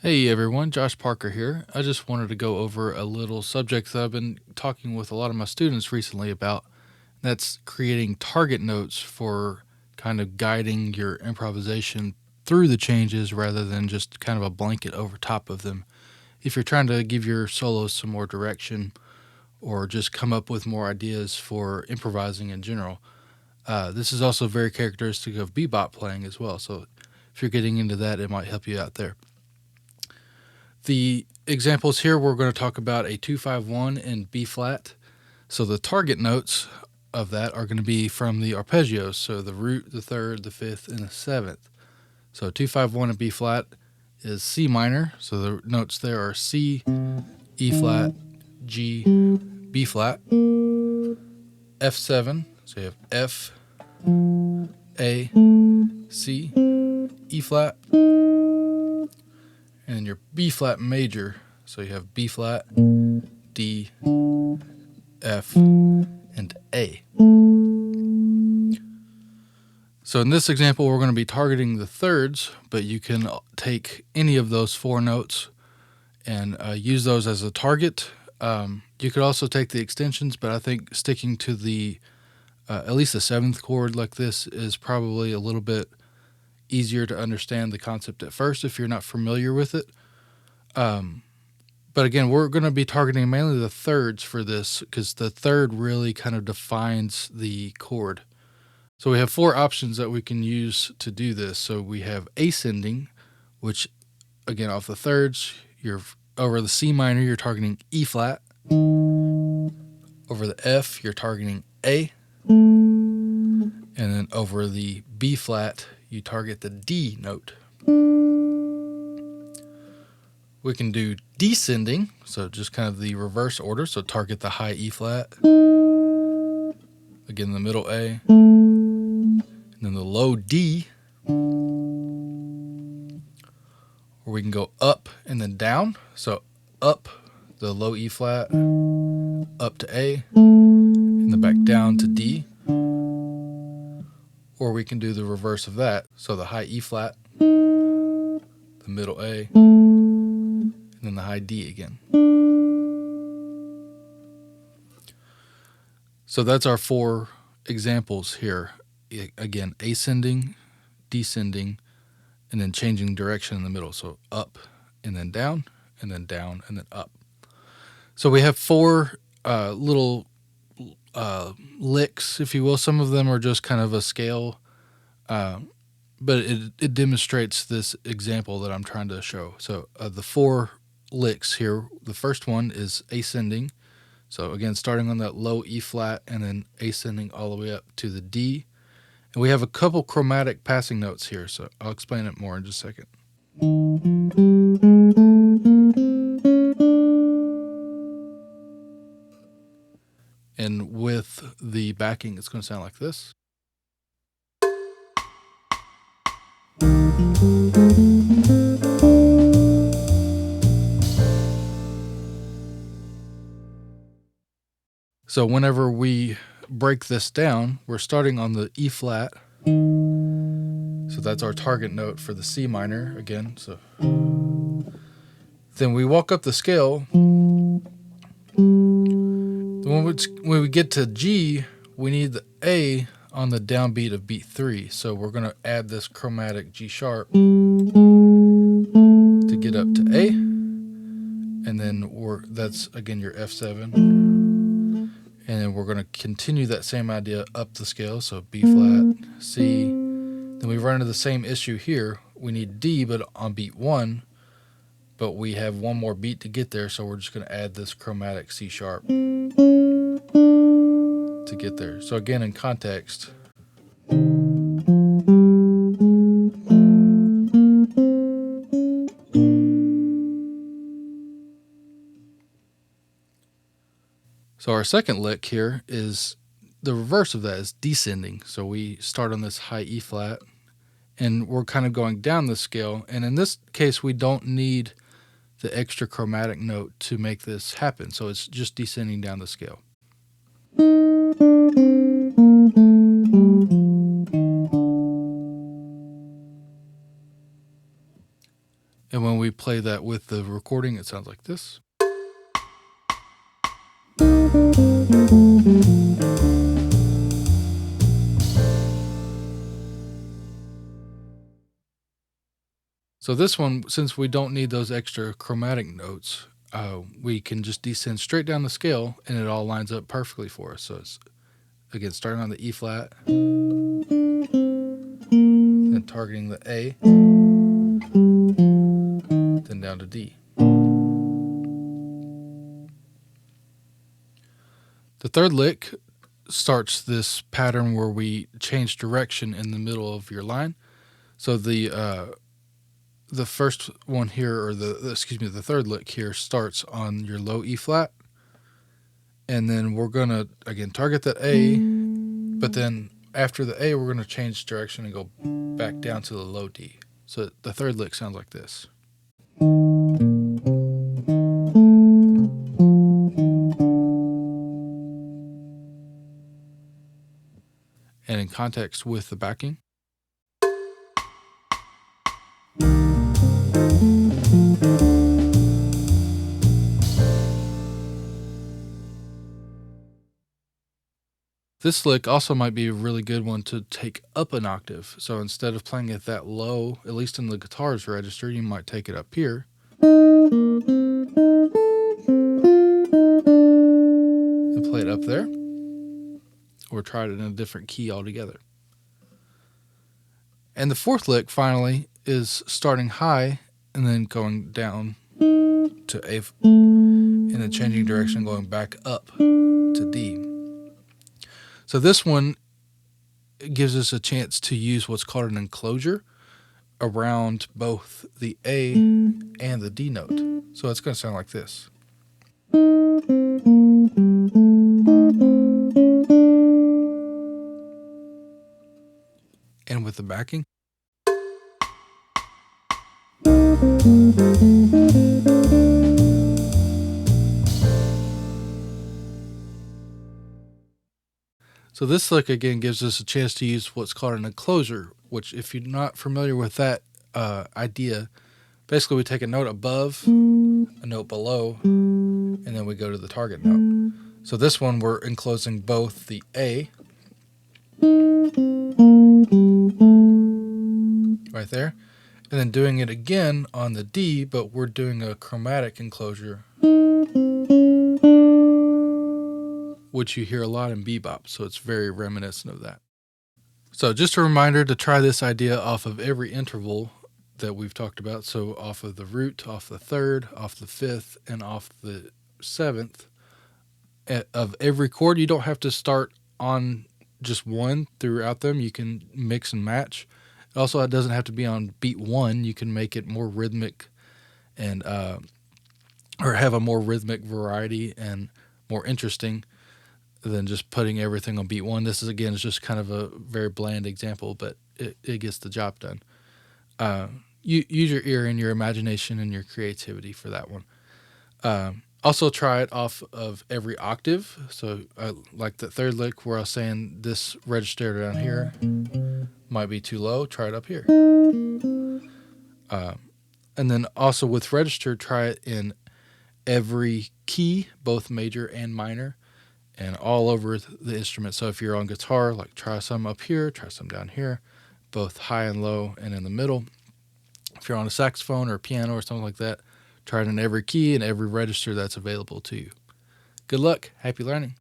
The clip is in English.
Hey everyone, Josh Parker here. I just wanted to go over a little subject that I've been talking with a lot of my students recently about. That's creating target notes for kind of guiding your improvisation through the changes rather than just kind of a blanket over top of them. If you're trying to give your solos some more direction or just come up with more ideas for improvising in general, this is also very characteristic of bebop playing as well. So if you're getting into that, it might help you out there. The examples here, we're going to talk about a 2-5-1 in B flat. So the target notes of that are going to be from the arpeggios, so the root, the third, the fifth, and the seventh. So 2-5-1 in B flat is C minor, so the notes there are C, E flat, G, B flat, F7, so you have F, A, C, E flat, and then your B flat major, so you have B flat, D, F, and A. So in this example, we're going to be targeting the thirds, but you can take any of those four notes and use those as a target. You could also take the extensions, but I think sticking to the at least the seventh chord like this is probably a little bit easier to understand the concept at first if you're not familiar with it. But again, we're going to be targeting mainly the thirds for this because the third really kind of defines the chord. So we have four options that we can use to do this. So we have ascending, which again off the thirds, you're over the C minor, you're targeting E flat. Over the F, you're targeting A. And then over the B flat, you target the D note. We can do descending, so just kind of the reverse order. So target the high E flat, again the middle A, and then the low D. Or we can go up and then down. So up the low E flat, up to A, and then back down to D. Or we can do the reverse of that. So the high E flat, the middle A, and then the high D again. So that's our four examples here. Again, ascending, descending, and then changing direction in the middle. So up and then down, and then down, and then up. So we have four little licks, if you will. Some of them are just kind of a scale, but it demonstrates this example that I'm trying to show. So the four licks here, the first one is ascending. So again, starting on that low E flat and then ascending all the way up to the D. And we have a couple chromatic passing notes here, so I'll explain it more in just a second. And with the backing, it's going to sound like this. So whenever we break this down, we're starting on the E flat. So that's our target note for the C minor again. So then we walk up the scale. When we get to G, we need the A on the downbeat of beat 3. So we're going to add this chromatic G sharp to get up to A. And then that's again your F7. And then we're going to continue that same idea up the scale. So B flat, C. Then we run into the same issue here. We need D, but on beat 1. But we have one more beat to get there, so we're just going to add this chromatic C sharp to get there. So again, in context. So our second lick here is the reverse of that, is descending. So we start on this high E flat, and we're kind of going down the scale. And in this case, we don't need the extra chromatic note to make this happen. So it's just descending down the scale. And when we we play that with the recording, it sounds like this. So this one, since we don't need those extra chromatic notes, we can just descend straight down the scale and it all lines up perfectly for us. So it's, again, starting on the E flat, then targeting the A, then down to D. The third lick starts this pattern where we change direction in the middle of your line. So the first one here, or the third lick here starts on your low E flat, and then we're gonna again target that A, but then after the A we're gonna change direction and go back down to the low D. So the third lick sounds like this. And in context with the backing. This lick also might be a really good one to take up an octave. So instead of playing it that low, at least in the guitar's register, you might take it up here. And play it up there. Or try it in a different key altogether. And the fourth lick, finally, is starting high and then going down to A, and then changing direction, going back up to D. So this one gives us a chance to use what's called an enclosure around both the A and the D note. So it's going to sound like this. And with the backing. So this lick again gives us a chance to use what's called an enclosure, which if you're not familiar with that idea, basically we take a note above, a note below, and then we go to the target note. So this one we're enclosing both the A, right there, and then doing it again on the D, but we're doing a chromatic enclosure, which you hear a lot in bebop, so it's very reminiscent of that. So just a reminder to try this idea off of every interval that we've talked about. So off of the root, off the third, off the fifth, and off the seventh of every chord. You don't have to start on just one throughout them. You can mix and match. Also, it doesn't have to be on beat one. You can make it more rhythmic and or have a more rhythmic variety and more interesting than just putting everything on beat one. This is, again, is just kind of a very bland example, but it gets the job done. Use your ear and your imagination and your creativity for that one. Also try it off of every octave. So like the third lick where I was saying this register down here might be too low, try it up here. And then also with register, try it in every key, both major and minor, and all over the instrument. So if you're on guitar, like try some up here, try some down here, both high and low and in the middle. If you're on a saxophone or a piano or something like that, try it in every key and every register that's available to you. Good luck. Happy learning.